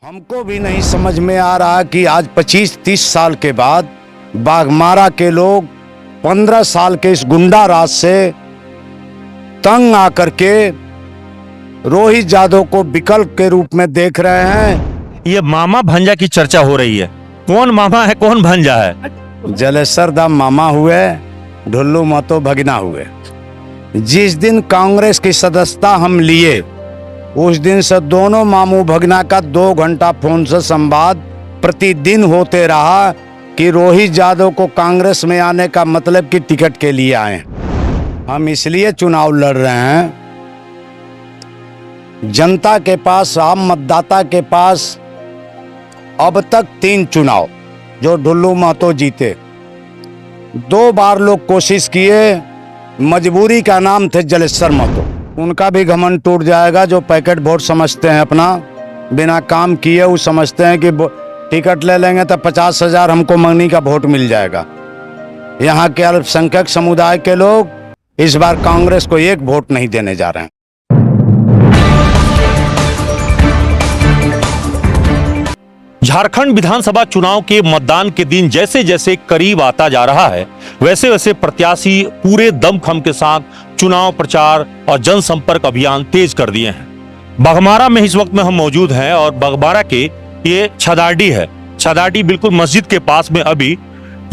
हमको भी नहीं समझ में आ रहा कि आज 25-30 साल के बाद बाघमारा के लोग 15 साल के इस गुंडा राज से तंग आकर के रोहित यादव को विकल्प के रूप में देख रहे हैं। ये मामा भंजा की चर्चा हो रही है। कौन मामा है, कौन भंजा है? जलेसर दा मामा हुए, ढुल्लू महतो भगना हुए। जिस दिन कांग्रेस की सदस्यता हम लिए उस दिन से दोनों मामू भगना का 2 घंटा फोन से संवाद प्रतिदिन होते रहा कि रोहित यादव को कांग्रेस में आने का मतलब कि टिकट के लिए आए। हम इसलिए चुनाव लड़ रहे हैं, जनता के पास, आम मतदाता के पास अब तक 3 चुनाव जो ढुल्लू महतो जीते, 2 बार लोग कोशिश किए, मजबूरी का नाम थे जलेसर महतो। उनका भी घमंड टूट जाएगा जो पैकेट वोट समझते हैं, अपना बिना काम किए वो समझते हैं कि टिकट ले लेंगे तो 50,000 हमको मंगनी का वोट मिल जाएगा। यहाँ के अल्पसंख्यक समुदाय के लोग इस बार कांग्रेस को 1 वोट नहीं देने जा रहे हैं। झारखंड विधानसभा चुनाव के मतदान के दिन जैसे जैसे करीब आता जा रहा है, वैसे वैसे प्रत्याशी पूरे दमखम के साथ चुनाव प्रचार और जनसंपर्क अभियान तेज कर दिए हैं। बाघमारा में इस वक्त में हम मौजूद हैं और बाघमारा के ये छदाडी है। छदाडी बिल्कुल मस्जिद के पास में। अभी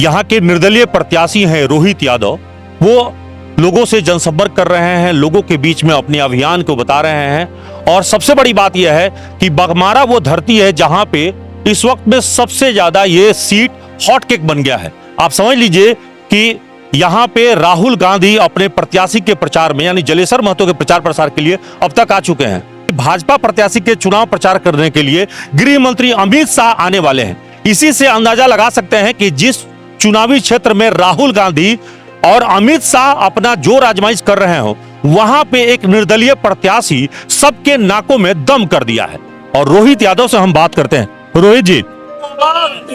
यहाँ के निर्दलीय प्रत्याशी हैं रोहित यादव, वो लोगों से जनसंपर्क कर रहे हैं, लोगों के बीच में अपने अभियान को बता रहे हैं। और सबसे बड़ी बात यह है कि बाघमारा वो धरती है जहां पे इस वक्त में सबसे ज्यादा ये सीट हॉट केक बन गया है। आप समझ लीजिए कि यहाँ पे राहुल गांधी अपने प्रत्याशी के प्रचार में यानी जलेसर महतो के प्रचार प्रसार के लिए अब तक आ चुके हैं। भाजपा प्रत्याशी के चुनाव प्रचार करने के लिए गृह मंत्री अमित शाह आने वाले हैं। इसी से अंदाजा लगा सकते हैं कि जिस चुनावी क्षेत्र में राहुल गांधी और अमित शाह अपना जोर आजमाइश कर रहे हो, वहां पे एक निर्दलीय प्रत्याशी सबके नाकों में दम कर दिया है। और रोहित यादव से हम बात करते हैं। रोहित जी,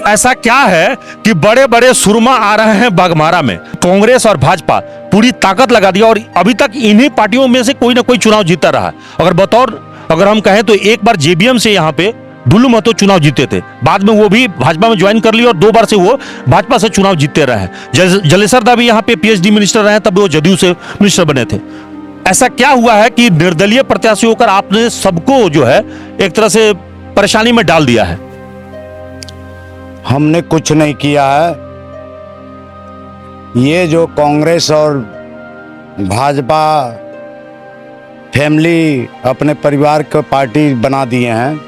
ऐसा क्या है कि बड़े बड़े सुरमा आ रहे हैं बाघमारा में? कांग्रेस और भाजपा पूरी ताकत लगा दिया और अभी तक इन्हीं पार्टियों में से कोई ना कोई चुनाव जीता रहा है। अगर हम कहें तो एक बार जेबीएम से यहाँ पे ढुल्लू महतो चुनाव जीते थे, बाद में वो भी भाजपा में ज्वाइन कर लिया और 2 बार से वो भाजपा से चुनाव जीतते रहे। जलेसर दा भी यहाँ पे पीएचडी मिनिस्टर रहे, तब वो जदयू से मिनिस्टर बने थे। ऐसा क्या हुआ है कि निर्दलीय प्रत्याशी होकर आपने सबको जो है एक तरह से परेशानी में डाल दिया है? हमने कुछ नहीं किया है। ये जो कांग्रेस और भाजपा फैमिली अपने परिवार को पार्टी बना दिए हैं,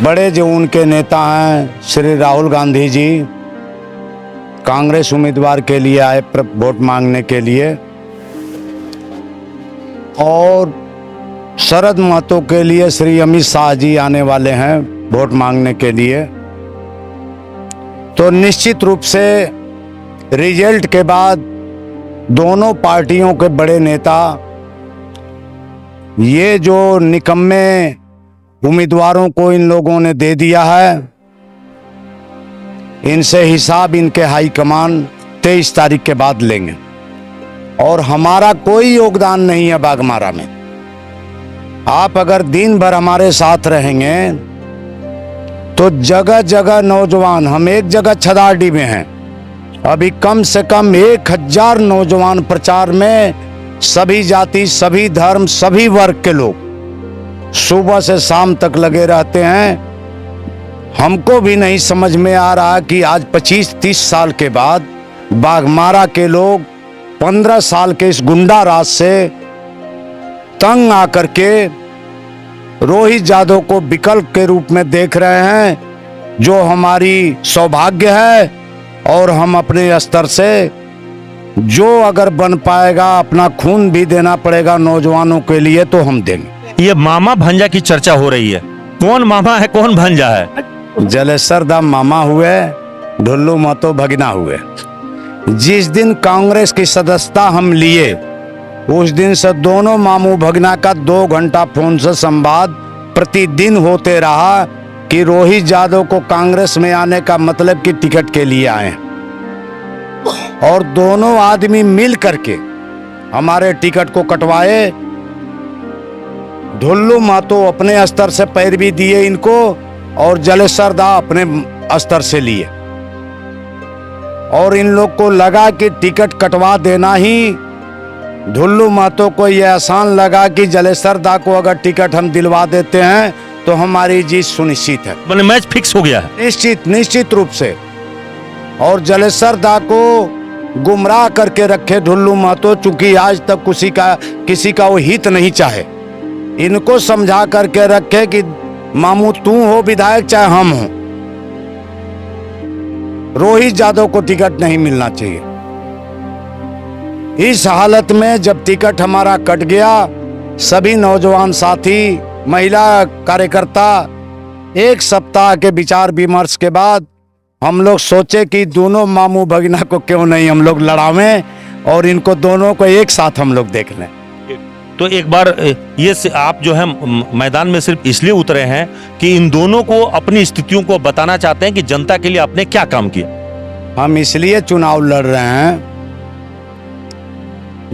बड़े जो उनके नेता हैं श्री राहुल गांधी जी कांग्रेस उम्मीदवार के लिए आए वोट मांगने के लिए, और शरद महतो के लिए श्री अमित शाह जी आने वाले हैं वोट मांगने के लिए। तो निश्चित रूप से रिजल्ट के बाद दोनों पार्टियों के बड़े नेता ये जो निकम्मे उम्मीदवारों को इन लोगों ने दे दिया है, इनसे हिसाब इनके हाईकमान 23 तारीख के बाद लेंगे। और हमारा कोई योगदान नहीं है बाघमारा में। आप अगर दिन भर हमारे साथ रहेंगे तो जगह जगह नौजवान, हम एक जगह छदाडी में हैं, अभी कम से कम 1000 नौजवान प्रचार में, सभी जाति, सभी धर्म, सभी वर्ग के लोग सुबह से शाम तक लगे रहते हैं। हमको भी नहीं समझ में आ रहा कि आज 25-30 साल के बाद बाघमारा के लोग 15 साल के इस गुंडा राज से तंग आकर के रोहित यादव को विकल्प के रूप में देख रहे हैं, जो हमारी सौभाग्य है। और हम अपने स्तर से जो अगर बन पाएगा, अपना खून भी देना पड़ेगा नौजवानों के लिए, तो हम देंगे। ये मामा भंजा की चर्चा हो रही है। कौन मामा है, कौन भंजा है? जलेसर दा मामा हुए, ढुल्लू महतो भगना हुए। जिस दिन कांग्रेस की सदस्यता हम लिए उस दिन से दोनों मामू भगना का 2 घंटा फोन से संवाद प्रतिदिन होते रहा कि रोहित यादव को कांग्रेस में आने का मतलब कि टिकट के लिए आए। और दोनों आदमी मिल करके हमारे टिकट को कटवाए। ढुल्लू महतो अपने स्तर से पैरवी दिए इनको और जलेश्वर दा अपने स्तर से लिए, और इन लोग को लगा कि टिकट कटवा देना ही, ढुल्लू महतो को यह आसान लगा कि जलेश्वर दा को अगर टिकट हम दिलवा देते हैं तो हमारी जीत सुनिश्चित है। मैंने मैच फिक्स हो गया है। निश्चित रूप से। और जलेश्वर दा को गुमराह करके रखे ढुल्लू महतो, चूंकि आज तक किसी का वो हित नहीं चाहे, इनको समझा करके रखे कि मामू तू हो विधायक चाहे हम हो, रोहित यादव को टिकट नहीं मिलना चाहिए। इस हालत में जब टिकट हमारा कट गया, सभी नौजवान साथी, महिला कार्यकर्ता, एक सप्ताह के विचार विमर्श के बाद हम लोग सोचे कि दोनों मामू भगीना को क्यों नहीं हम लोग लड़ावें और इनको दोनों को एक साथ हम लोग देख लें। तो एक बार ये आप जो है मैदान में सिर्फ इसलिए उतरे हैं कि इन दोनों को अपनी स्थितियों को बताना चाहते हैं कि जनता के लिए आपने क्या काम किया। हम इसलिए चुनाव लड़ रहे हैं,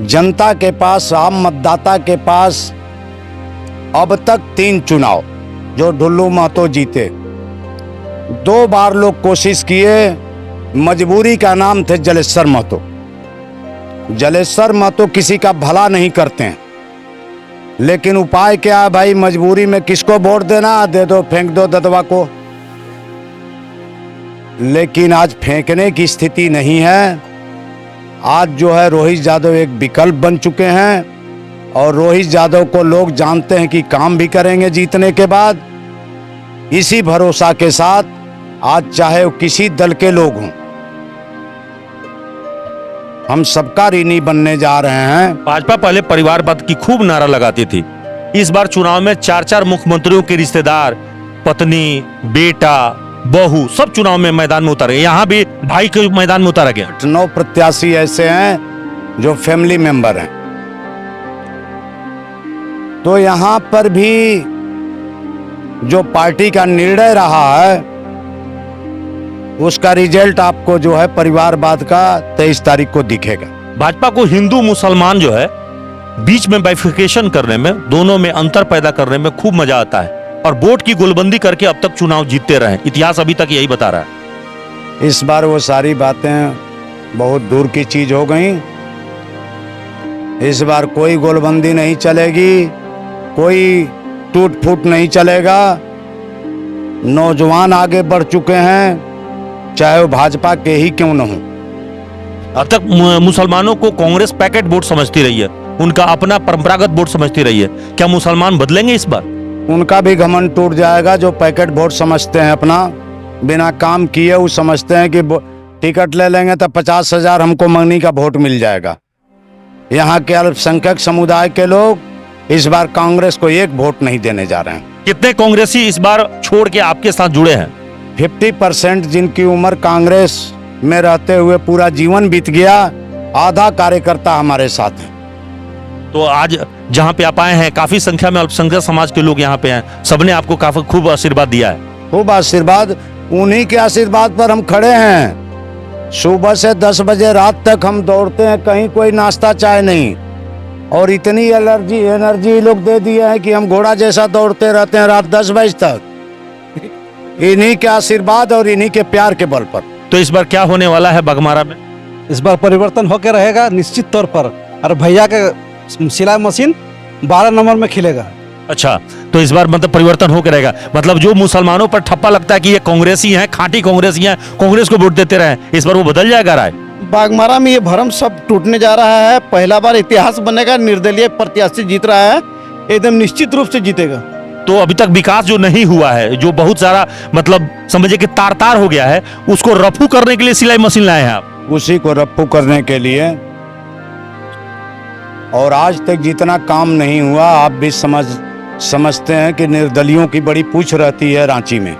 जनता के पास, आम मतदाता के पास अब तक 3 चुनाव जो ढुल्लू महतो जीते, 2 बार लोग कोशिश किए, मजबूरी का नाम थे जलेश्वर महतो। जलेश्वर महतो किसी का भला नहीं करते हैं, लेकिन उपाय क्या है भाई, मजबूरी में किसको वोट देना, दे दो, फेंक दो दतवा को। लेकिन आज फेंकने की स्थिति नहीं है। आज जो है रोहित यादव एक विकल्प बन चुके हैं, और रोहित यादव को लोग जानते हैं कि काम भी करेंगे जीतने के बाद। इसी भरोसा के साथ आज चाहे वो किसी दल के लोग हों, हम सबका ऋणी बनने जा रहे हैं। भाजपा पहले परिवारवाद की खूब नारा लगाती थी, इस बार चुनाव में 4 मुख्यमंत्रियों के रिश्तेदार, पत्नी, बेटा, बहू सब चुनाव में मैदान में उतरे। यहाँ भी भाई के मैदान में उतारा गया। 9 प्रत्याशी ऐसे हैं जो फैमिली मेंबर हैं। तो यहाँ पर भी जो पार्टी का निर्णय रहा है उसका रिजल्ट आपको जो है परिवारवाद का 23 तारीख को दिखेगा। भाजपा को हिंदू मुसलमान जो है बीच में बाइफिकेशन करने में, दोनों में अंतर पैदा करने में खूब मजा आता है, और वोट की गोलबंदी करके अब तक चुनाव जीतते रहे। इतिहास अभी तक यही बता रहा है। इस बार वो सारी बातें बहुत दूर की चीज हो गई। इस बार कोई गोलबंदी नहीं चलेगी, कोई टूट फूट नहीं चलेगा। नौजवान आगे बढ़ चुके हैं, चाहे वो भाजपा के ही क्यों न हो। अब तक मुसलमानों को कांग्रेस पैकेट वोट समझती रही है, उनका अपना परंपरागत वोट समझती रही है। क्या मुसलमान बदलेंगे इस बार? उनका भी घमंड टूट जाएगा। जो पैकेट वोट समझते हैं अपना, बिना काम किए वो समझते हैं कि टिकट ले लेंगे तो 50,000 हमको मंगनी का वोट मिल जाएगा। यहाँ के अल्पसंख्यक समुदाय के लोग इस बार कांग्रेस को 1 वोट नहीं देने जा रहे हैं। कितने कांग्रेसी इस बार छोड़ के आपके साथ जुड़े हैं? 50% जिनकी उम्र कांग्रेस में रहते हुए पूरा जीवन बीत गया, आधा कार्यकर्ता हमारे साथ है। तो आज जहाँ पे आप आए हैं, काफी संख्या में अल्पसंख्यक समाज के लोग यहाँ पे हैं, सबने आपको काफी खूब आशीर्वाद दिया है। खूब आशीर्वाद, उन्हीं के आशीर्वाद पर हम खड़े हैं। सुबह से 10 बजे रात तक हम दौड़ते हैं, कहीं कोई नाश्ता चाय नहीं, और इतनी एनर्जी लोग दे दिए हैं कि हम घोड़ा जैसा दौड़ते रहते हैं रात 10 बजे तक, इन्हीं के आशीर्वाद और इन्हीं के प्यार के बल पर। तो इस बार क्या होने वाला है बाघमारा में? इस बार परिवर्तन होकर रहेगा निश्चित तौर पर, और भैया के सिलाई मशीन 12 नंबर में खिलेगा। अच्छा, तो इस बार मतलब परिवर्तन होकर रहेगा। मतलब जो मुसलमानों पर ठप्पा लगता है कि ये कांग्रेसी हैं, खांटी कांग्रेसी हैं, कांग्रेस को वोट देते रहे, इस बार वो बदल जाएगा राय? बाघमारा में ये भरम सब टूटने जा रहा है। पहला बार इतिहास बनेगा, निर्दलीय प्रत्याशी जीत रहा है, एकदम निश्चित रूप से जीतेगा। तो अभी तक विकास जो नहीं हुआ है, जो बहुत सारा मतलब समझिए कि तार हो गया है, उसको रफू करने के लिए सिलाई मशीन लाए हैं आप? उसी को रफ्फू करने के लिए। और आज तक जितना काम नहीं हुआ, आप भी समझते हैं कि निर्दलियों की बड़ी पूछ रहती है रांची में।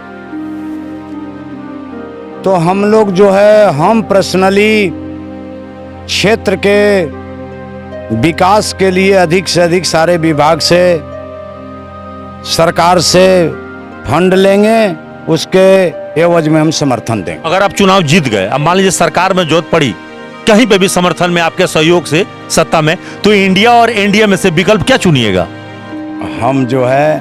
तो हम लोग जो है, हम पर्सनली क्षेत्र के विकास के लिए अधिक से अधिक सारे विभाग से, सरकार से फंड लेंगे, उसके एवज में हम समर्थन देंगे। अगर आप चुनाव जीत गए, अब मान लीजिए सरकार में जोत पड़ी, कहीं पे भी समर्थन में आपके सहयोग से सत्ता में, तो इंडिया और एनडीए में से विकल्प क्या चुनिएगा? हम जो है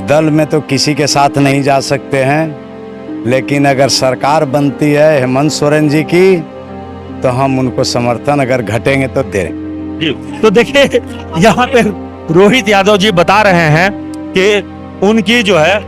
दल में तो किसी के साथ नहीं जा सकते हैं, लेकिन अगर सरकार बनती है हेमंत सोरेन जी की तो हम उनको समर्थन अगर घटेंगे तो देंगे। जी, तो देखिए यहाँ पे रोहित यादव जी बता रहे हैं कि उनकी जो है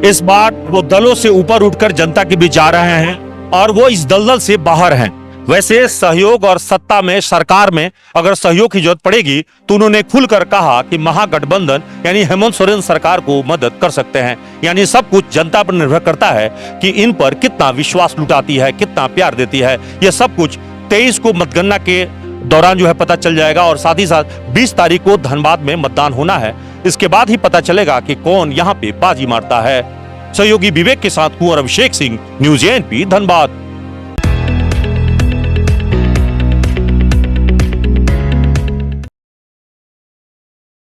इस बार वो दलों से ऊपर उठकर जनता के बीच जा रहे हैं और वो इस दलदल से बाहर हैं। वैसे सहयोग और सत्ता में, सरकार में अगर सहयोग की जरूरत पड़ेगी तो उन्होंने खुलकर कहा कि महागठबंधन यानी हेमंत सोरेन सरकार को मदद कर सकते हैं। यानी सब कुछ जनता पर निर्भर करता है कि इन पर कितना विश्वास लुटाती है, कितना प्यार देती है। यह सब कुछ 23 को मतगणना के दौरान जो है पता चल जाएगा और साथ ही साथ 20 तारीख को धनबाद में मतदान होना है। इसके बाद ही पता चलेगा कि कौन यहाँ पे बाजी मारता है। सहयोगी विवेक के साथ कुंवर अभिषेक सिंह, न्यूज़ एएनपी धनबाद।